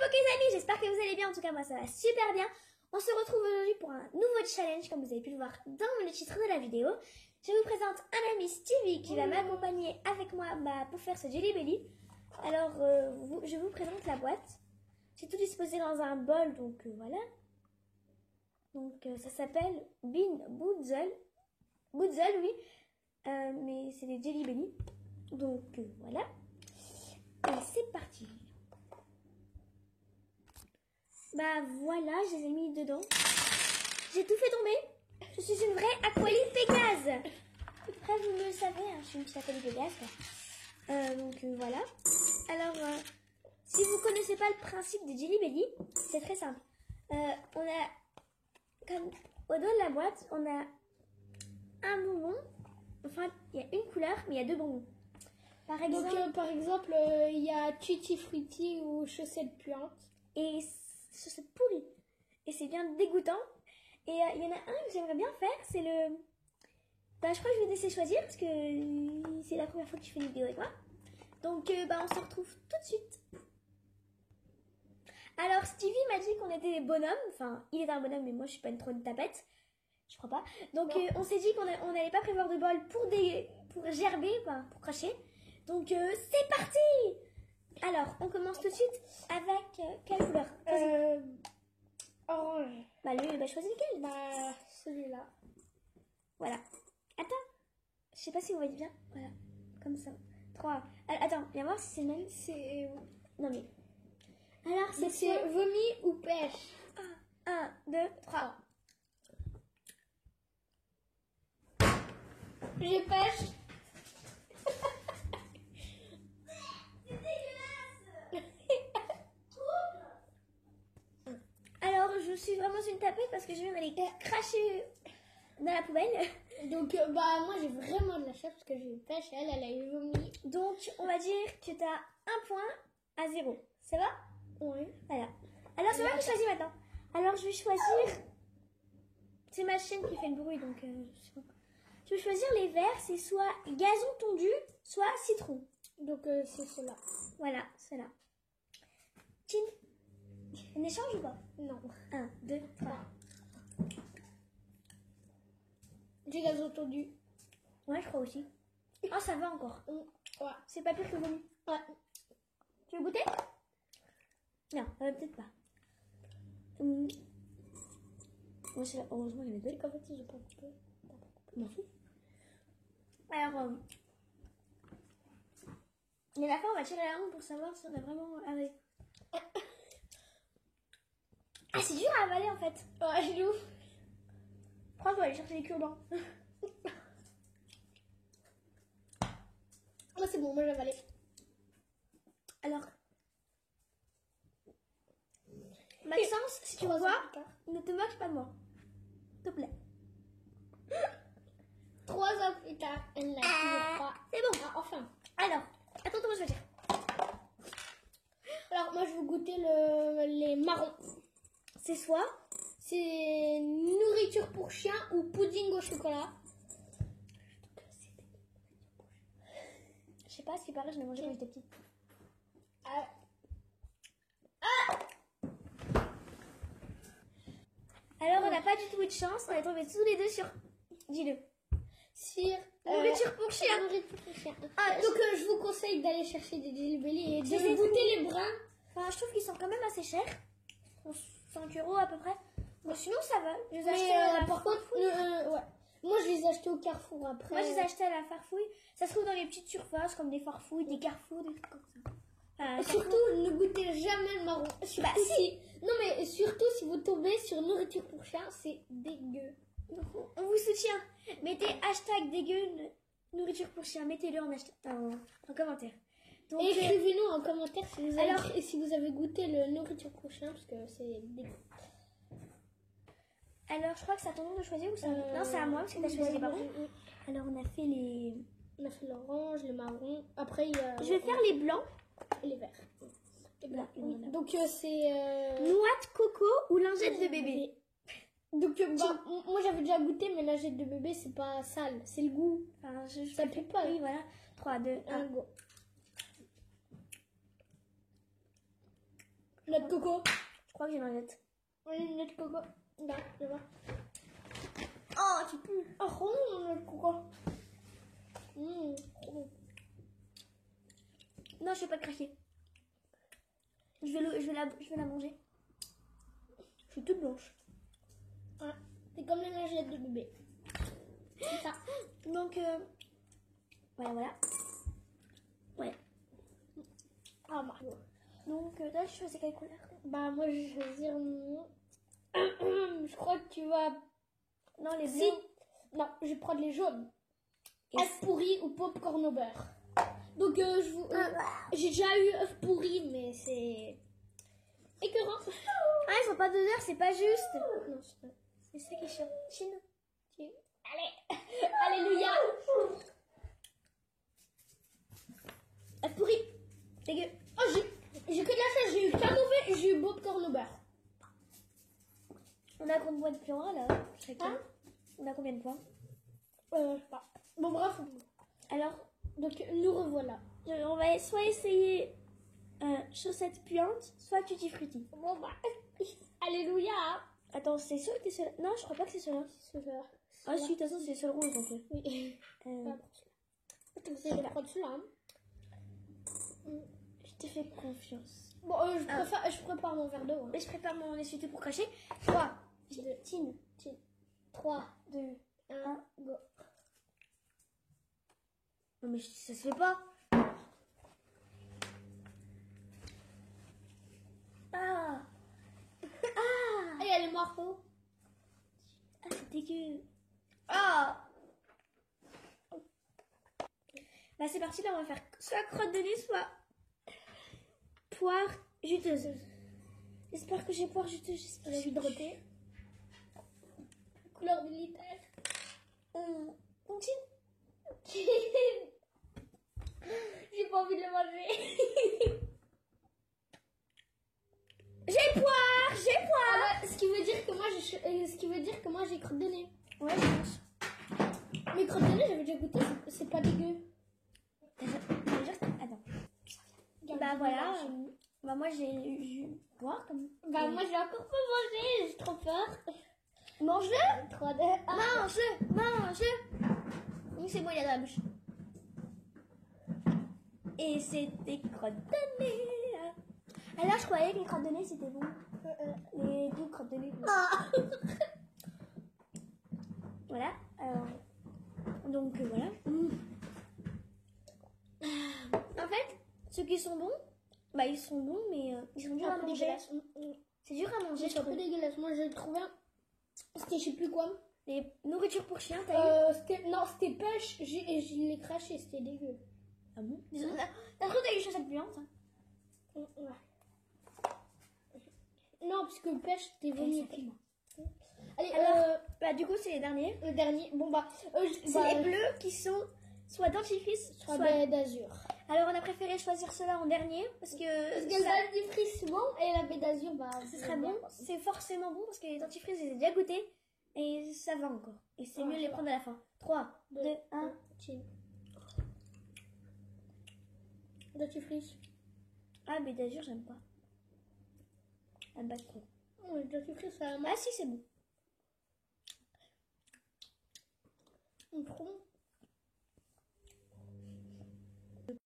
amis, j'espère que vous allez bien. En tout cas, moi ça va super bien. On se retrouve aujourd'hui pour un nouveau challenge, comme vous avez pu le voir dans le titre de la vidéo. Je vous présente un ami Stevie qui va m'accompagner avec moi pour faire ce Jelly Belly. Alors, je vous présente la boîte. C'est tout disposé dans un bol, donc voilà. Donc ça s'appelle Bean Boozle. Boozle, oui. Mais c'est des Jelly Belly. Donc voilà. Et c'est parti. Bah voilà, je les ai mis dedans. J'ai tout fait tomber. Je suis une vraie Aqualie Pégase. Après, vous me le savez, hein, je suis une petite Aqualie Pégase. Donc voilà. Alors, si vous connaissez pas le principe des Jelly Belly, c'est très simple. On a, comme au dos de la boîte, on a un bonbon. Enfin, il y a une couleur, mais il y a deux bonbons. Par exemple, il y a Tutti Frutti ou chaussettes puantes. Et chaussettes pourries. Et c'est bien dégoûtant. Et il y en a un que j'aimerais bien faire, c'est le... je crois que je vais te laisser choisir parce que c'est la première fois que je fais une vidéo avec moi. Donc, on se retrouve tout de suite. Alors, Stevie m'a dit qu'on était des bonhommes. Enfin, il est un bonhomme, mais moi, je suis pas une trop une tapette. Je crois pas. Donc, on s'est dit qu'on n'allait pas prévoir de bol pour gerber, pour cracher. Donc, c'est parti! Alors, on commence tout de suite avec quelle couleur? Orange. Choisis lequel? Celui-là. Voilà. Attends. Je sais pas si vous voyez bien. Voilà. Comme ça. 3. Attends, viens voir si c'est le même. C'est... Non mais... Alors, c'est vomi ou pêche? 1, 2, 3. J'ai pêche. Alors, je suis vraiment une tapette parce que je vais aller cracher dans la poubelle. Donc, moi, j'ai vraiment de la chance parce que j'ai eu pêche et elle a eu vomi. Donc, on va dire que tu as 1 point à 0. Ça va? Oui. Voilà. Alors, c'est moi qui choisis maintenant. Alors, je vais choisir... C'est ma chaîne qui fait le bruit, donc je vais choisir les verts. C'est soit gazon tondu, soit citron. Donc, c'est cela. Voilà, cela. Tine. On échange ou pas? Non. 1, 2, 3. J'ai gazon tondu. Ouais, je crois aussi. Oh, ça va encore. Ouais. C'est pas pire que vomi. Ouais. Tu veux goûter? Non, peut-être pas. Moi, c'est là. Heureusement, il y en a deux. C'est qu'en fait, j'ai pas coupé. M'en fous. Alors, et à la fin, on va tirer la langue pour savoir si on a vraiment avalé. Ah, c'est dur à avaler en fait. Ouais, je l'ouvre. Je crois qu'on va aller chercher les cure-dents. Oh, c'est bon, moi j'ai avalé. Alors, Maxence, si tu vois, ne te moque pas de moi. S'il te plaît. 3 ans plus tard, elle n'a toujours pas. C'est bon. Ah, enfin. Alors, attends, moi je vais dire. Alors, moi je vais goûter les marrons. C'est soit c'est nourriture pour chien ou pudding au chocolat. Je sais pas, ce qui paraît, je l'ai mangé quand j'étais petite. Alors, on n'a pas du tout eu de chance. On est tombés tous les deux sur... Dis-le. Sur nourriture pour chien. Nourriture pour chien. Donc, je vous conseille d'aller chercher des Jelly Belly et de goûter les bruns. Enfin, je trouve qu'ils sont quand même assez chers. 5 € à peu près. Mais sinon, ça va. Je les ai achetés à la Farfouille. Ouais. Moi, je les ai achetés au Carrefour après. Moi, je les ai achetés à la Farfouille. Ça se trouve dans les petites surfaces comme des Farfouilles, des Carrefours, des trucs comme ça. Surtout, ne goûtez jamais le marron. Si. Non, mais surtout, si vous tombez sur nourriture pour chien, c'est dégueu. On vous soutient. Mettez hashtag dégueu nourriture pour chien. Mettez-le en commentaire. Donc, écrivez-nous en commentaire si vous avez goûté le nourriture pour chien parce que c'est dégueu. Alors, je crois que c'est à ton nom de choisir ou ça non, c'est à moi parce que tu as choisi les marrons. Alors, on a fait les... On a fait l'orange, les marrons. Après, il y a... Je vais faire les blancs. Et les verts. Là, donc, c'est... Noix de coco ou lingette de bébé. Donc, moi, j'avais déjà goûté, mais la lingette de bébé, c'est pas sale. C'est le goût. Enfin, ça pue pas. Oui, voilà. 3, 2, 1, go. Noix de coco. Je crois que j'ai dans la tête. Oui, noix de coco. Là, je vois. Oh, tu pues. Oh, trop bon, noix de coco. Trop bon. Non, je vais pas le craquer. Je vais la manger. Je suis toute blanche. Ouais. C'est comme les lingettes de bébé. C'est ça. Donc, voilà. Ouais. Ah, Mario. Donc, là, je choisis quelle couleur? Bah, moi, je vais choisir mon... Je crois que tu vas... Non, les Si. bleus. Non, je vais prendre les jaunes. Et œuf pourri ou popcorn au beurre. Donc, j'ai déjà eu œuf pourri, mais c'est... écœurant. Ah, ils sont pas 2 heures, c'est pas juste. Non, c'est pas... C'est ça qui est chiant. Chine. Allez. Alléluia. Œuf pourri. Dégueu. Oh, j'ai que de la chance, j'ai eu qu'un mauvais, j'ai eu popcorn au beurre. On a combien de points là? Hein? On a combien de points? Je sais pas. Bon, bref. Alors, Donc, nous revoilà. on va soit essayer chaussettes puantes, soit tutti frutti. Bon, bah, alléluia. Attends, c'est sûr que c'est celui-là? Non, je crois pas que c'est celui-là. C'est ça. Ah si, de toute façon, c'est le seul rouge donc. Oui. Je vais prendre celui-là. Hein. Je te fais confiance. Bon, je prépare mon verre d'eau. Hein. Mais je prépare mon essuie-tout pour cracher. 3, Tine. 3, 2, 1, go. Non mais ça se fait pas. Ah. Ah, il y a les morceaux. Ah, c'est dégueu. Ah. Bah c'est parti, là on va faire soit crotte de nez, soit poire juteuse. J'espère que j'ai poire juteuse, j'espère. Je suis hydratée. Couleur militaire. On tire. J'ai pas envie de le manger. J'ai poire, j'ai poire. Ah bah, ce qui veut dire que moi j'ai crotte de nez. Ouais, je pense. Mais crotte de nez, j'avais déjà goûté, c'est pas dégueu. Attends. Bah voilà. Bah moi j'ai eu poire comme. Bah moi j'ai encore pas mangé, j'ai trop peur. Mange-le. 3, 2, 1. Mange-le. Donc c'est bon, il y a dans la bouche. Et c'était crotte de nez. Alors je croyais que les crottes de nez c'était bon. Les goûts crottes de nez. Voilà. Alors, donc voilà. En fait, ceux qui sont bons, bah ils sont bons, mais ils sont durs à manger. C'est dur à manger. C'est un peu dégueulasse. Moi j'ai trouvé un. C'était je sais plus quoi. Les nourritures pour chiens, t'as eu? Non, c'était pêche. Je l'ai craché, c'était dégueu. Ah bon? T'as cru que t'as eu chaussettes puantes? Ouais. Non, parce que pêche, c'était vomi. Allez, alors, bah du coup c'est les derniers. Le dernier. Bon bah, c'est les bleus qui sont soit dentifrice, soit baie d'azur. Alors on a préféré choisir ceux-là en dernier parce que le dentifrice c'est bon et la baie d'azur bah ce serait bon. C'est forcément bon parce que les dentifrices j'ai déjà goûté et ça va encore. Et c'est mieux de les prendre à la fin. 3, 2, 1, chill. Dentifrice. Ah baie d'azur j'aime pas. J'aime pas trop. Le dentifrice ça. Ah si c'est bon. Trop bon.